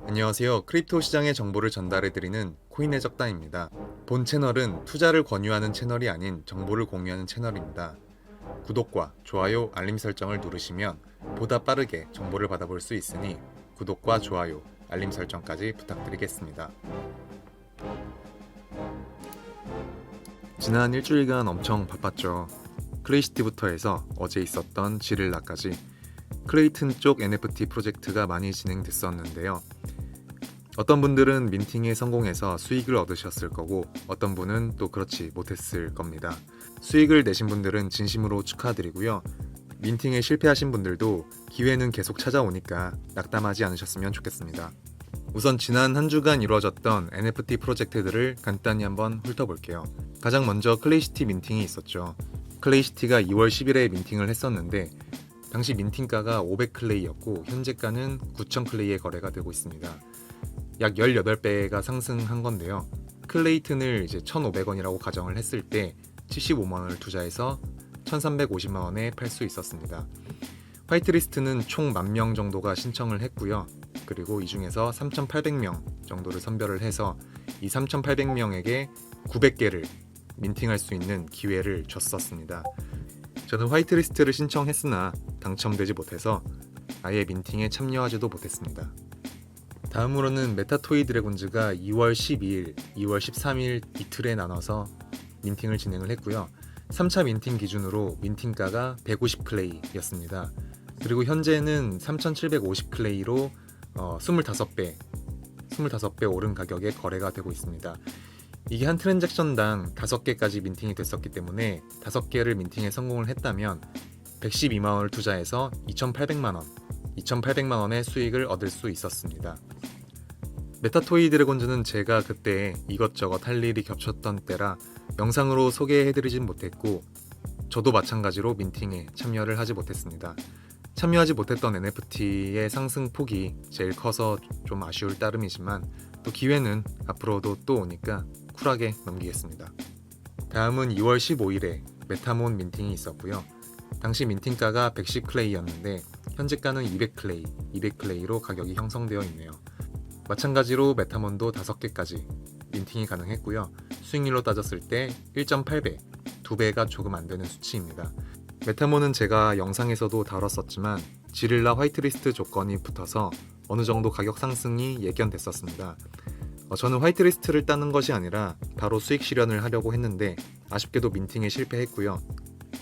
안녕하세요. 크립토 시장의 정보를 전달해드리는 코인의 적당입니다. 본 채널은 투자를 권유하는 채널이 아닌 정보를 공유하는 채널입니다. 구독과 좋아요, 알림 설정을 누르시면 보다 빠르게 정보를 받아볼 수 있으니 구독과 좋아요, 알림 설정까지 부탁드리겠습니다. 지난 일주일간 엄청 바빴죠. 클레이시티부터 해서 어제 있었던 지릴라까지 클레이튼 쪽 NFT 프로젝트가 많이 진행됐었는데요. 어떤 분들은 민팅에 성공해서 수익을 얻으셨을 거고 어떤 분은 또 그렇지 못했을 겁니다. 수익을 내신 분들은 진심으로 축하드리고요. 민팅에 실패하신 분들도 기회는 계속 찾아오니까 낙담하지 않으셨으면 좋겠습니다. 우선 지난 한 주간 이루어졌던 NFT 프로젝트들을 간단히 한번 훑어볼게요. 가장 먼저 클레이시티 민팅이 있었죠. 클레이시티가 2월 10일에 민팅을 했었는데 당시 민팅가가 500클레이였고 현재가는 9,000클레이의 거래가 되고 있습니다. 약 18배가 상승한 건데요. 클레이튼을 이제 1,500원이라고 가정을 했을 때 75만원을 투자해서 1,350만원에 팔 수 있었습니다. 화이트리스트는 총 10,000명 정도가 신청을 했고요. 그리고 이 중에서 3,800명 정도를 선별을 해서 이 3,800명에게 900개를 민팅할 수 있는 기회를 줬었습니다. 저는 화이트리스트를 신청했으나 당첨되지 못해서 아예 민팅에 참여하지도 못했습니다. 다음으로는 메타토이 드래곤즈가 2월 12일, 2월 13일 이틀에 나눠서 민팅을 진행을 했고요. 3차 민팅 기준으로 민팅가가 150클레이였습니다. 그리고 현재는 3,750클레이로 25배 오른 가격에 거래가 되고 있습니다. 이게 한 트랜잭션당 5개까지 민팅이 됐었기 때문에 5개를 민팅에 성공을 했다면 112만원을 투자해서 2,800만원의 수익을 얻을 수 있었습니다. 메타토이 드래곤즈는 제가 그때 이것저것 할 일이 겹쳤던 때라 영상으로 소개해드리진 못했고 저도 마찬가지로 민팅에 참여를 하지 못했습니다. 참여하지 못했던 NFT의 상승폭이 제일 커서 좀 아쉬울 따름이지만 또 기회는 앞으로도 또 오니까 쿨하게 넘기겠습니다. 다음은 2월 15일에 메타몬 민팅이 있었고요. 당시 민팅가가 110클레이였는데 현재가는 200클레이로 가격이 형성되어 있네요. 마찬가지로 메타몬도 5개까지 민팅이 가능했고요. 수익률로 따졌을 때 1.8배, 2배가 조금 안 되는 수치입니다. 메타몬은 제가 영상에서도 다뤘었지만 지릴라 화이트리스트 조건이 붙어서 어느 정도 가격 상승이 예견됐었습니다. 저는 화이트리스트를 따는 것이 아니라 바로 수익 실현을 하려고 했는데 아쉽게도 민팅에 실패했고요.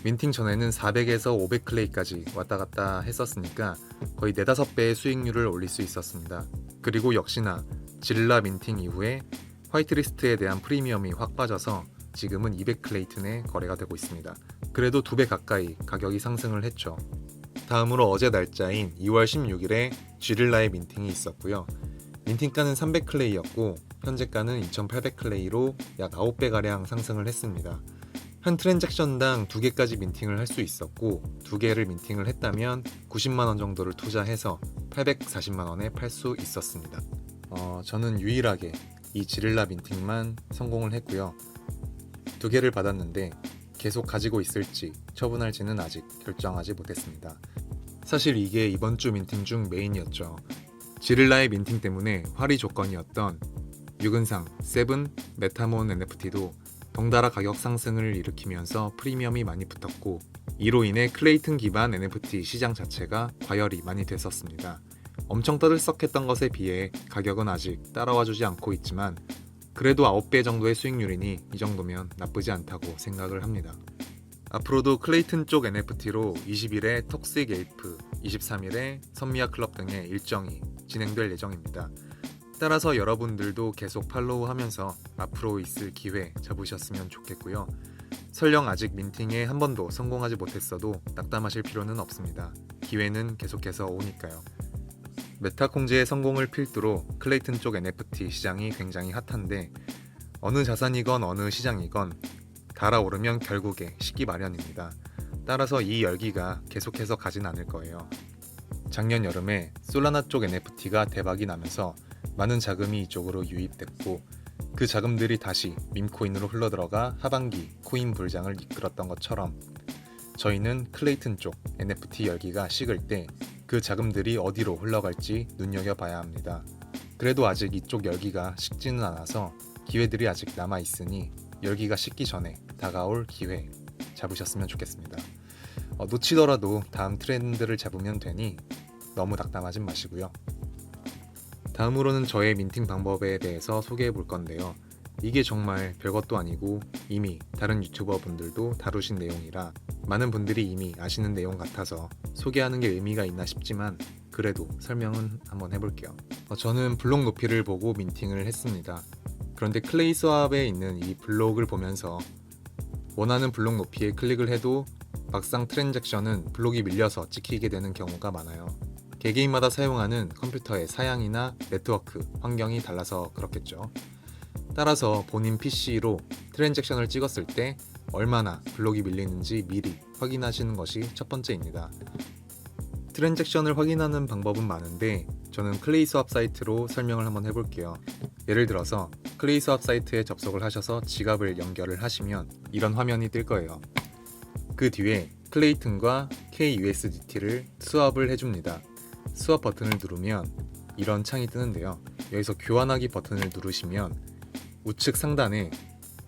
민팅 전에는 400에서 500클레이까지 왔다 갔다 했었으니까 거의 4-5배의 수익률을 올릴 수 있었습니다. 그리고 역시나 지릴라 민팅 이후에 화이트리스트에 대한 프리미엄이 확 빠져서 지금은 200클레이튼에 거래가 되고 있습니다. 그래도 2배 가까이 가격이 상승을 했죠. 다음으로 어제 날짜인 2월 16일에 지릴라의 민팅이 있었고요. 민팅가는 300클레이였고 현재가는 2,800클레이로 약 9배가량 상승을 했습니다. 한 트랜잭션당 2개까지 민팅을 할 수 있었고 2개를 민팅을 했다면 90만원 정도를 투자해서 840만원에 팔 수 있었습니다. 저는 유일하게 이 지릴라 민팅만 성공을 했고요. 2개를 받았는데 계속 가지고 있을지 처분할지는 아직 결정하지 못했습니다. 사실 이게 이번 주 민팅 중 메인이었죠. 지릴라의 민팅 때문에 활이 조건이었던 유근상, 세븐, 메타몬 NFT도 덩달아 가격 상승을 일으키면서 프리미엄이 많이 붙었고 이로 인해 클레이튼 기반 NFT 시장 자체가 과열이 많이 됐었습니다. 엄청 떠들썩했던 것에 비해 가격은 아직 따라와주지 않고 있지만 그래도 9배 정도의 수익률이니 이 정도면 나쁘지 않다고 생각을 합니다. 앞으로도 클레이튼 쪽 NFT로 20일에 톡식 에이프, 23일에 선미아 클럽 등의 일정이 진행될 예정입니다. 따라서 여러분들도 계속 팔로우하면서 앞으로 있을 기회 잡으셨으면 좋겠고요. 설령 아직 민팅에 한 번도 성공하지 못했어도 낙담하실 필요는 없습니다. 기회는 계속해서 오니까요. 메타콩즈의 성공을 필두로 클레이튼 쪽 NFT 시장이 굉장히 핫한데 어느 자산이건 어느 시장이건 달아오르면 결국에 식기 마련입니다. 따라서 이 열기가 계속해서 가진 않을 거예요. 작년 여름에 솔라나 쪽 NFT가 대박이 나면서 많은 자금이 이쪽으로 유입됐고 그 자금들이 다시 밈코인으로 흘러들어가 하반기 코인 불장을 이끌었던 것처럼 저희는 클레이튼 쪽 NFT 열기가 식을 때 그 자금들이 어디로 흘러갈지 눈여겨봐야 합니다. 그래도 아직 이쪽 열기가 식지는 않아서 기회들이 아직 남아 있으니 열기가 식기 전에 다가올 기회 잡으셨으면 좋겠습니다. 놓치더라도 다음 트렌드를 잡으면 되니 너무 낙담하진 마시고요. 다음으로는 저의 민팅 방법에 대해서 소개해 볼 건데요. 이게 정말 별것도 아니고 이미 다른 유튜버 분들도 다루신 내용이라 많은 분들이 이미 아시는 내용 같아서 소개하는 게 의미가 있나 싶지만 그래도 설명은 한번 해볼게요. 저는 블록 높이를 보고 민팅을 했습니다. 그런데 클레이 스왑에 있는 이 블록을 보면서 원하는 블록 높이에 클릭을 해도 막상 트랜잭션은 블록이 밀려서 찍히게 되는 경우가 많아요. 개개인마다 사용하는 컴퓨터의 사양이나 네트워크 환경이 달라서 그렇겠죠. 따라서 본인 PC로 트랜잭션을 찍었을 때 얼마나 블록이 밀리는지 미리 확인하시는 것이 첫 번째입니다. 트랜잭션을 확인하는 방법은 많은데 저는 클레이 스왑 사이트로 설명을 한번 해볼게요. 예를 들어서 클레이 스왑 사이트에 접속을 하셔서 지갑을 연결을 하시면 이런 화면이 뜰 거예요. 그 뒤에 클레이튼과 KUSDT를 스왑을 해줍니다. 스왑 버튼을 누르면 이런 창이 뜨는데요. 여기서 교환하기 버튼을 누르시면 우측 상단에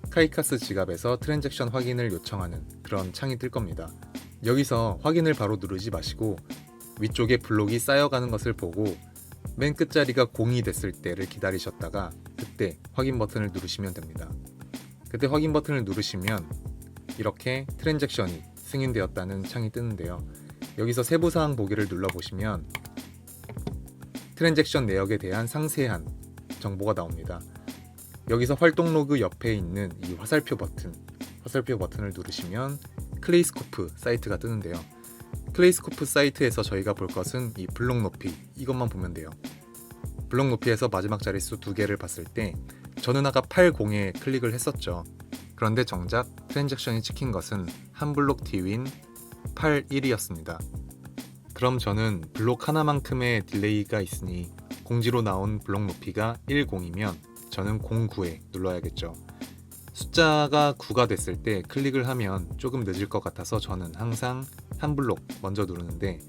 카이카스 지갑에서 트랜잭션 확인을 요청하는 그런 창이 뜰 겁니다. 여기서 확인을 바로 누르지 마시고 위쪽에 블록이 쌓여가는 것을 보고 맨 끝자리가 0이 됐을 때를 기다리셨다가 그때 확인 버튼을 누르시면 됩니다. 그때 확인 버튼을 누르시면 이렇게 트랜잭션이 승인되었다는 창이 뜨는데요. 여기서 세부사항 보기를 눌러보시면 트랜잭션 내역에 대한 상세한 정보가 나옵니다. 여기서 활동 로그 옆에 있는 이 화살표 버튼을 누르시면 클레이스코프 사이트가 뜨는데요. 클레이스코프 사이트에서 저희가 볼 것은 이 블록 높이 이것만 보면 돼요. 블록 높이에서 마지막 자릿수 2개를 봤을 때 저는 아까 80에 클릭을 했었죠. 그런데 정작 트랜잭션이 찍힌 것은 한 블록 뒤인 81이었습니다. 그럼 저는 블록 하나만큼의 딜레이가 있으니 공지로 나온 블록 높이가 10이면 저는 09에 눌러야겠죠. 숫자가 9가 됐을 때 클릭을 하면 조금 늦을 것 같아서 저는 항상 한 블록 먼저 누르는데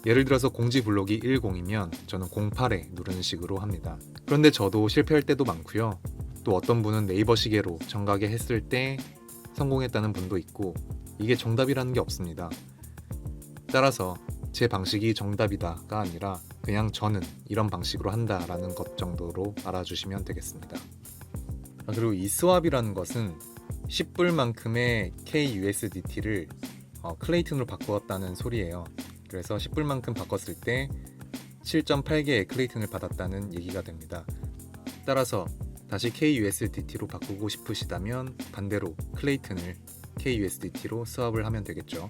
예를 들어서 공지 블록이 10이면 저는 08에 누르는 식으로 합니다. 그런데 저도 실패할 때도 많고요. 또 어떤 분은 네이버 시계로 정각에 했을 때 성공했다는 분도 있고 이게 정답이라는 게 없습니다. 따라서 제 방식이 정답이다가 아니라 그냥 저는 이런 방식으로 한다라는 것 정도로 알아주시면 되겠습니다. 그리고 이 스왑이라는 것은 10불만큼의 KUSDT를 클레이튼으로 바꾸었다는 소리예요. 그래서 10불만큼 바꿨을 때 7.8개의 클레이튼을 받았다는 얘기가 됩니다. 따라서 다시 KUSDT로 바꾸고 싶으시다면 반대로 클레이튼을 KUSDT로 스왑을 하면 되겠죠.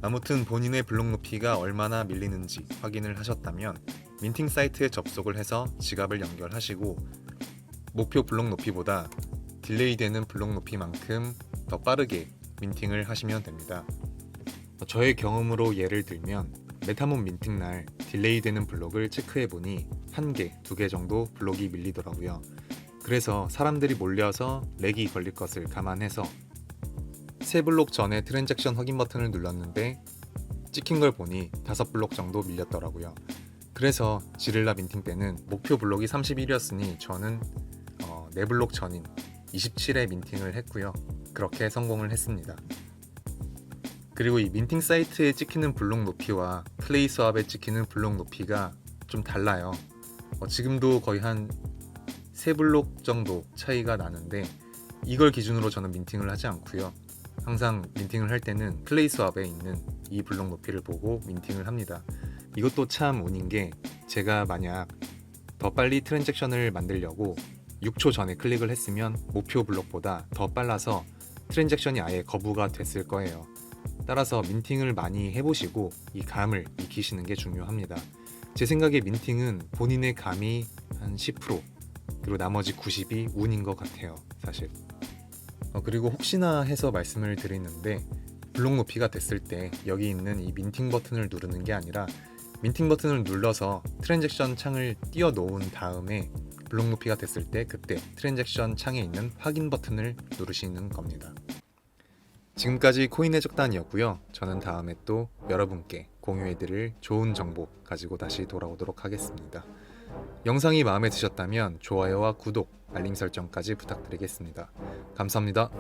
아무튼 본인의 블록 높이가 얼마나 밀리는지 확인을 하셨다면 민팅 사이트에 접속을 해서 지갑을 연결하시고 목표 블록 높이보다 딜레이 되는 블록 높이만큼 더 빠르게 민팅을 하시면 됩니다. 저의 경험으로 예를 들면 메타몬 민팅 날 딜레이 되는 블록을 체크해보니 1개, 2개 정도 블록이 밀리더라고요. 그래서 사람들이 몰려서 렉이 걸릴 것을 감안해서 3블록 전에 트랜잭션 확인 버튼을 눌렀는데 찍힌 걸 보니 5블록 정도 밀렸더라고요. 그래서 지릴라 민팅 때는 목표 블록이 31이었으니 저는 4블록 전인 27에 민팅을 했고요. 그렇게 성공을 했습니다. 그리고 이 민팅 사이트에 찍히는 블록 높이와 클레이 스왑에 찍히는 블록 높이가 좀 달라요. 지금도 거의 한 3블록 정도 차이가 나는데 이걸 기준으로 저는 민팅을 하지 않고요. 항상 민팅을 할 때는 클레이 스왑에 있는 이 블록 높이를 보고 민팅을 합니다. 이것도 참 운인 게 제가 만약 더 빨리 트랜잭션을 만들려고 6초 전에 클릭을 했으면 목표 블록보다 더 빨라서 트랜잭션이 아예 거부가 됐을 거예요. 따라서 민팅을 많이 해보시고 이 감을 익히시는 게 중요합니다. 제 생각에 민팅은 본인의 감이 한 10% 그리고 나머지 90이 운인 것 같아요, 사실. 그리고 혹시나 해서 말씀을 드리는데 블록 높이가 됐을 때 여기 있는 이 민팅 버튼을 누르는 게 아니라 민팅 버튼을 눌러서 트랜잭션 창을 띄워 놓은 다음에 블록 높이가 됐을 때 그때 트랜잭션 창에 있는 확인 버튼을 누르시는 겁니다. 지금까지 코인의 적단이었고요. 저는 다음에 또 여러분께 공유해드릴 좋은 정보 가지고 다시 돌아오도록 하겠습니다. 영상이 마음에 드셨다면 좋아요와 구독, 알림 설정까지 부탁드리겠습니다. 감사합니다.